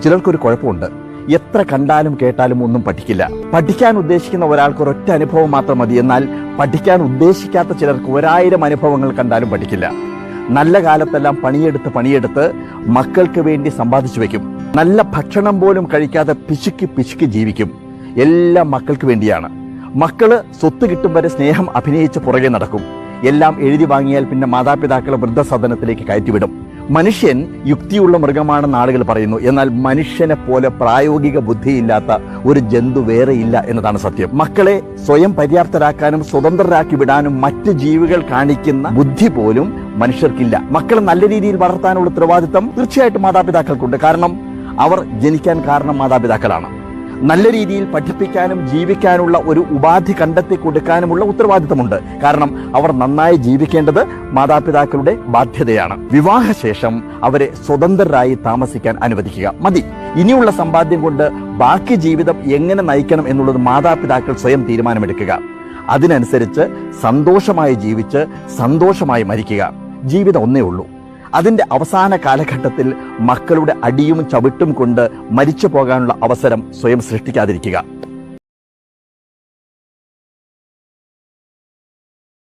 ചിലർക്കൊരു കുഴപ്പമുണ്ട്. എത്ര കണ്ടാലും കേട്ടാലും ഒന്നും പഠിക്കില്ല. പഠിക്കാൻ ഉദ്ദേശിക്കുന്ന ഒരാൾക്ക് ഒരൊറ്റ അനുഭവം മാത്രം മതി. എന്നാൽ പഠിക്കാൻ ഉദ്ദേശിക്കാത്ത ചിലർക്ക് 1000 അനുഭവങ്ങൾ കണ്ടാലും പഠിക്കില്ല. നല്ല കാലത്തെല്ലാം പണിയെടുത്ത് മക്കൾക്ക് വേണ്ടി സമ്പാദിച്ചു വെക്കും. നല്ല ഭക്ഷണം പോലും കഴിക്കാതെ പിശുക്കി ജീവിക്കും. എല്ലാം മക്കൾക്ക് വേണ്ടിയാണ്. മക്കള് സ്വത്ത് കിട്ടും വരെ സ്നേഹം അഭിനയിച്ച് പുറകെ നടക്കും. എല്ലാം എഴുതി വാങ്ങിയാൽ പിന്നെ മാതാപിതാക്കളെ വൃദ്ധസദനത്തിലേക്ക് കയറ്റിവിടും. മനുഷ്യൻ യുക്തിയുള്ള മൃഗമാണെന്ന് ആളുകൾ പറയുന്നു. എന്നാൽ മനുഷ്യനെ പോലെ പ്രായോഗിക ബുദ്ധിയില്ലാത്ത ഒരു ജന്തു വേറെയില്ല എന്നതാണ് സത്യം. മക്കളെ സ്വയം പര്യാപ്തരാക്കാനും സ്വതന്ത്രരാക്കി വിടാനും മറ്റ് ജീവികൾ കാണിക്കുന്ന ബുദ്ധി പോലും മനുഷ്യർക്കില്ല. മക്കളെ നല്ല രീതിയിൽ വളർത്താനുള്ള ഉത്തരവാദിത്തം തീർച്ചയായിട്ടും മാതാപിതാക്കൾക്കുണ്ട്. കാരണം അവർ ജനിക്കാൻ കാരണം മാതാപിതാക്കളാണ്. നല്ല രീതിയിൽ പഠിപ്പിക്കാനും ജീവിക്കാനുള്ള ഒരു ഉപാധി കണ്ടെത്തി കൊടുക്കാനുമുള്ള ഉത്തരവാദിത്തമുണ്ട്. കാരണം അവർ നന്നായി ജീവിക്കേണ്ടത് മാതാപിതാക്കളുടെ ബാധ്യതയാണ്. വിവാഹശേഷം അവരെ സ്വതന്ത്രരായി താമസിക്കാൻ അനുവദിക്കുക മതി. ഇനിയുള്ള സമ്പാദ്യം കൊണ്ട് ബാക്കി ജീവിതം എങ്ങനെ നയിക്കണം എന്നുള്ളത് മാതാപിതാക്കൾ സ്വയം തീരുമാനമെടുക്കുക. അതിനനുസരിച്ച് സന്തോഷമായി ജീവിച്ച് സന്തോഷമായി മരിക്കുക. ജീവിതം ഒന്നേ ഉള്ളൂ. അതിൻ്റെ അവസാന കാലഘട്ടത്തിൽ മക്കളുടെ അടിയും ചവിട്ടും കൊണ്ട് മരിച്ചു പോകാനുള്ള അവസരം സ്വയം സൃഷ്ടിക്കാതിരിക്കുക.